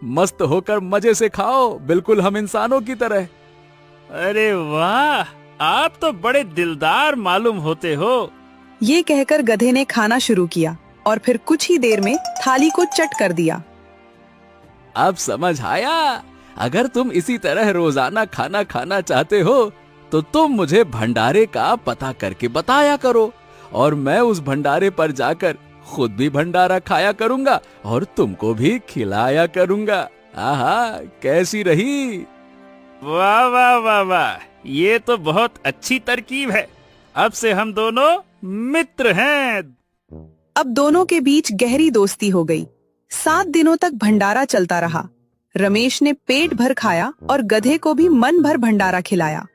मस्त होकर मजे से खाओ, बिल्कुल हम इंसानों की तरह। अरे वाह, आप तो बड़े दिलदार मालूम होते हो। ये कहकर गधे ने खाना शुरू किया और फिर कुछ ही देर में थाली को चट कर दिया। अब समझ आया, अगर तुम इसी तरह रोजाना खाना खाना चाहते हो तो तुम मुझे भंडारे का पता करके बताया करो, और मैं उस भंडारे पर जाकर खुद भी भंडारा खाया करूंगा और तुमको भी खिलाया करूंगा। आहा, कैसी रही? वाह वाह वाह वाह, ये तो बहुत अच्छी तरकीब है। अब से हम दोनों मित्र हैं। अब दोनों के बीच गहरी दोस्ती हो गई। 7 दिनों तक भंडारा चलता रहा। रमेश ने पेट भर खाया और गधे को भी मन भर भंडारा खिलाया।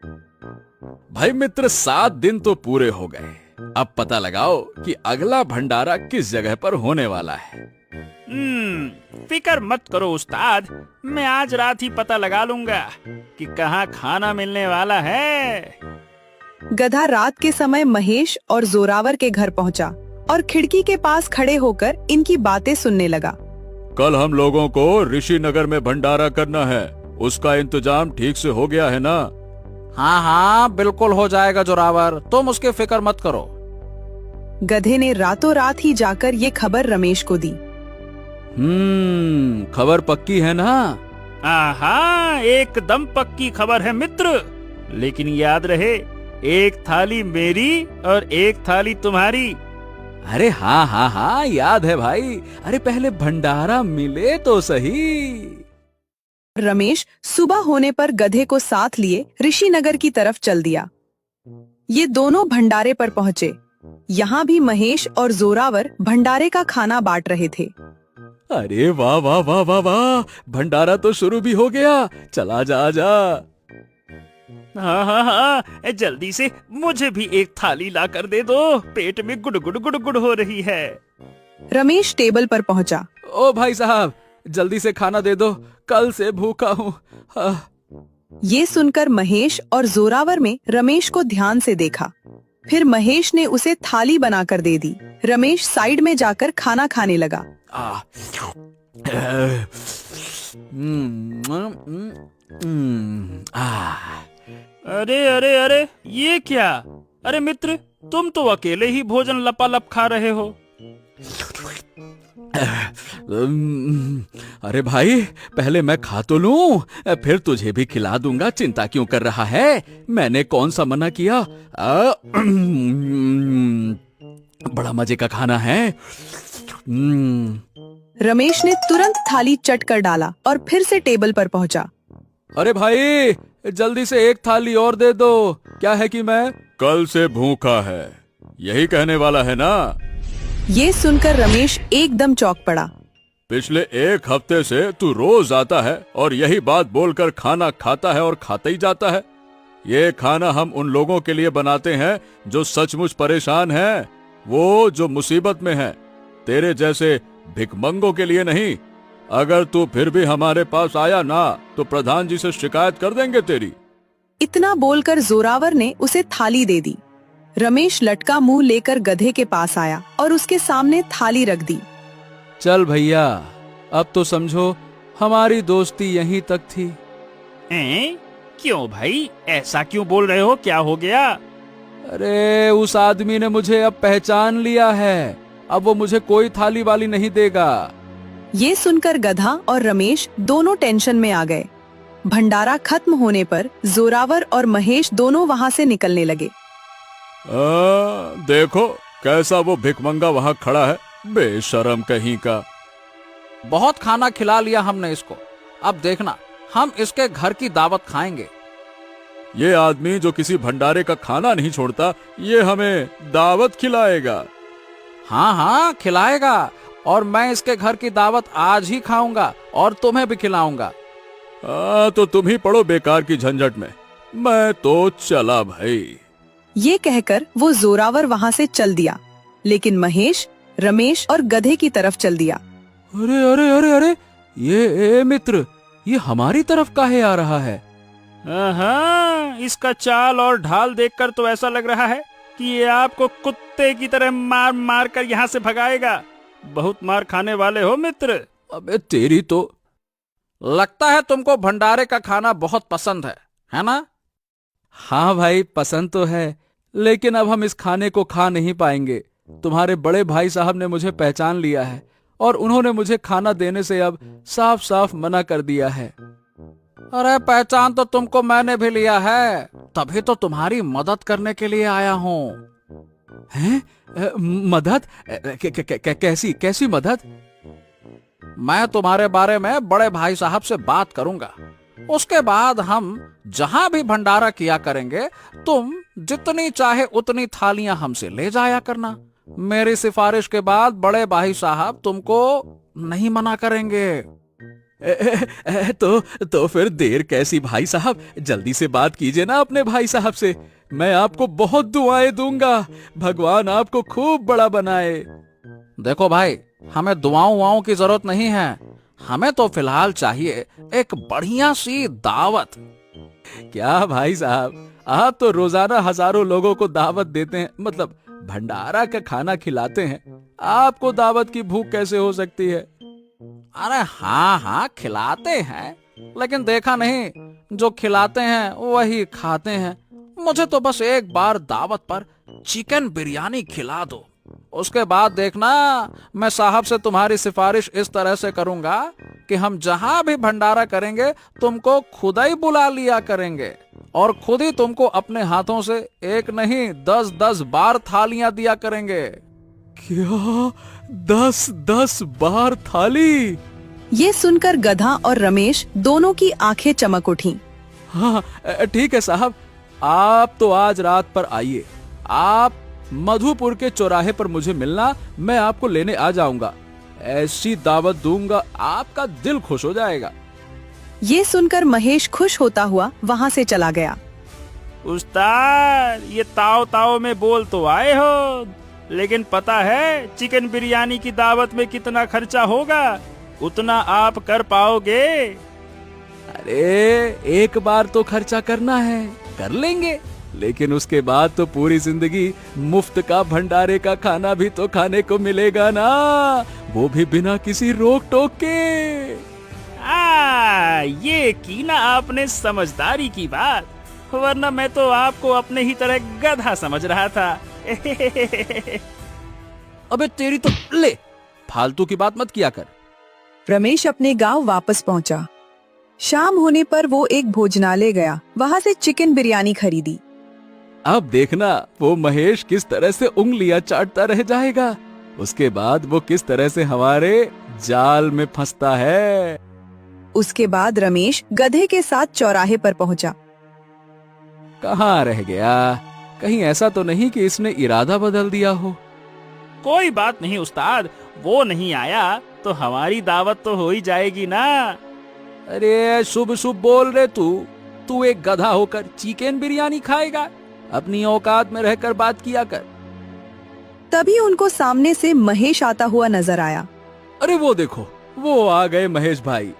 भाई मित्र, 7 दिन तो पूरे हो गए। अब पता लगाओ कि अगला भंडारा किस जगह पर होने वाला है। फिकर मत करो उस्ताद, मैं आज रात ही पता लगा लूंगा कि कहाँ खाना मिलने वाला है। गधा रात के समय महेश और जोरावर के घर पहुंचा और खिड़की के पास खड़े होकर इनकी बातें सुनने लगा। कल हम लोगों को ऋषि नगर में भंडारा करना है, उसका इंतजाम ठीक से हो गया है ना? हाँ हाँ, बिल्कुल हो जाएगा जोरावर, तुम उसकी फिक्र मत करो। गधे ने रातों रात ही जाकर ये खबर रमेश को दी। खबर पक्की है ना? आहा, एकदम पक्की खबर है मित्र। लेकिन याद रहे, एक थाली मेरी और एक थाली तुम्हारी। अरे हाँ हाँ हाँ, याद है भाई। अरे पहले भंडारा मिले तो सही। रमेश सुबह होने पर गधे को साथ लिए ऋषिनगर की तरफ चल दिया। ये दोनों भंडारे पर पहुँचे। यहाँ भी महेश और जोरावर भंडारे का खाना बांट रहे थे। अरे वाह वाह वाह वाह वाह, भंडारा तो शुरू भी हो गया। चला जा जा। हाँ हाँ हाँ, जल्दी से मुझे भी एक थाली ला कर दे दो, पेट में गुड़गुड़ गुड़गुड़ हो रही है। रमेश टेबल पर पहुंचा। ओ भाई साहब, जल्दी से खाना दे दो, कल से भूखा हूँ। ये सुनकर महेश और जोरावर में रमेश को ध्यान से देखा। फिर महेश ने उसे थाली बनाकर दे दी। रमेश साइड में जाकर खाना खाने लगा। अरे अरे अरे, ये क्या? अरे मित्र, तुम तो अकेले ही भोजन लपालप खा रहे हो। अरे भाई, पहले मैं खा तो लूं, फिर तुझे भी खिला दूंगा। चिंता क्यों कर रहा है? मैंने कौन सा मना किया? बड़ा मजे का खाना है। रमेश ने तुरंत थाली चट कर डाला और फिर से टेबल पर पहुंचा। अरे भाई, जल्दी से एक थाली और दे दो। क्या है कि मैं कल से भूखा है, यही कहने वाला है ना? ये सुनकर रमेश एकदम चौंक पड़ा। पिछले 1 हफ्ते से तू रोज आता है और यही बात बोलकर खाना खाता है और खाता ही जाता है। ये खाना हम उन लोगों के लिए बनाते हैं जो सचमुच परेशान हैं, वो जो मुसीबत में हैं, तेरे जैसे भिखमंगों के लिए नहीं। अगर तू फिर भी हमारे पास आया ना तो प्रधान जी से शिकायत कर देंगे तेरी। इतना बोलकर जोरावर ने उसे थाली दे दी। रमेश लटका मुंह लेकर गधे के पास आया और उसके सामने थाली रख दी। चल भैया, अब तो समझो हमारी दोस्ती यहीं तक थी। क्यों भाई, ऐसा क्यों बोल रहे हो? क्या हो गया? अरे उस आदमी ने मुझे अब पहचान लिया है, अब वो मुझे कोई थाली वाली नहीं देगा। ये सुनकर गधा और रमेश दोनों टेंशन में आ गए। भंडारा खत्म होने पर जोरावर और महेश दोनों वहाँ से निकलने लगे। देखो कैसा वो भिखमंगा वहाँ खड़ा है, बेशरम कहीं का। बहुत खाना खिला लिया हमने इसको, अब देखना हम इसके घर की दावत खाएंगे। ये आदमी जो किसी भंडारे का खाना नहीं छोड़ता, ये हमें दावत खिलाएगा। हाँ हाँ, खिलाएगा, और मैं इसके घर की दावत आज ही खाऊंगा और तुम्हें भी खिलाऊंगा। तो तुम ही पड़ो बेकार की झंझट में, मैं तो चला भाई। ये कहकर वो जोरावर वहाँ से चल दिया, लेकिन महेश, रमेश और गधे की तरफ चल दिया। अरे अरे अरे अरे, ये मित्र, ये हमारी तरफ काहे आ रहा है? इसका चाल और ढाल देखकर तो ऐसा लग रहा है कि ये आपको कुत्ते की तरह मार मार कर यहाँ से भगाएगा। बहुत मार खाने वाले हो मित्र। अबे तेरी तो। लगता है तुमको भंडारे का खाना बहुत पसंद है ना? हाँ भाई, पसंद तो है, लेकिन अब हम इस खाने को खा नहीं पाएंगे। तुम्हारे बड़े भाई साहब ने मुझे पहचान लिया है और उन्होंने मुझे खाना देने से अब साफ साफ मना कर दिया है। अरे पहचान तो तुमको मैंने भी लिया है, तभी तो तुम्हारी मदद करने के लिए आया हूँ। हैं? मदद? कैसी कैसी मदद? मैं तुम्हारे बारे में बड़े भाई साहब से बात करूंगा। उसके बाद हम जहां भी भंडारा किया करेंगे, तुम जितनी चाहे उतनी थालियां हमसे ले जाया करना। मेरी सिफारिश के बाद बड़े भाई साहब तुमको नहीं मना करेंगे। तो फिर देर कैसी भाई साहब, जल्दी से बात कीजिए ना अपने भाई साहब से। मैं आपको बहुत दुआएं दूंगा, भगवान आपको खूब बड़ा बनाए। देखो भाई, हमें दुआओं की जरूरत नहीं है, हमें तो फिलहाल चाहिए एक बढ़िया सी दावत। क्या भाई साहब, आप तो रोजाना हजारों लोगों को दावत देते हैं, मतलब भंडारा का खाना खिलाते हैं, आपको दावत की भूख कैसे हो सकती है? अरे हाँ, खिलाते हैं, लेकिन देखा नहीं, जो खिलाते हैं वही खाते हैं। मुझे तो बस एक बार दावत पर चिकन बिरयानी खिला दो, उसके बाद देखना मैं साहब से तुम्हारी सिफारिश इस तरह से करूंगा कि हम जहां भी भंडारा करेंगे तुमको खुद ही बुला लिया करेंगे और खुद ही तुमको अपने हाथों से एक नहीं 10-10 बार थालियां दिया करेंगे। क्या 10-10 बार थाली? ये सुनकर गधा और रमेश दोनों की आंखें चमक उठी। हाँ ठीक है साहब, आप तो आज रात पर आइए, आप मधुपुर के चौराहे पर मुझे मिलना, मैं आपको लेने आ जाऊंगा। ऐसी दावत दूंगा आपका दिल खुश हो जाएगा। ये सुनकर महेश खुश होता हुआ वहाँ से चला गया। उस्ताद, ये ताव ताव में बोल तो आए हो, लेकिन पता है चिकन बिरयानी की दावत में कितना खर्चा होगा? उतना आप कर पाओगे? अरे एक बार तो खर्चा करना है, कर लेंगे, लेकिन उसके बाद तो पूरी जिंदगी मुफ्त का भंडारे का खाना भी तो खाने को मिलेगा ना, वो भी बिना किसी रोक टोक के। ये की ना आपने समझदारी की बात, वरना मैं तो आपको अपने ही तरह गधा समझ रहा था। अबे तेरी तो, ले फालतू की बात मत किया कर। रमेश अपने गांव वापस पहुंचा। शाम होने पर वो एक भोजनालय गया, वहाँ से चिकन बिरयानी खरीदी। अब देखना वो महेश किस तरह से उंगलियां चाटता रह जाएगा, उसके बाद वो किस तरह से हमारे जाल में फंसता है। उसके बाद रमेश गधे के साथ चौराहे पर पहुंचा। कहाँ रह गया? कहीं ऐसा तो नहीं कि इसने इरादा बदल दिया हो? कोई बात नहीं उस्ताद, वो नहीं आया तो हमारी दावत तो हो ही जाएगी ना। अरे शुभ शुभ बोल रहे तू एक गधा होकर चिकन बिरयानी खाएगा? अपनी औकात में रहकर बात किया कर। तभी उनको सामने से महेश आता हुआ नजर आया। अरे वो देखो, वो आ गए महेश भाई।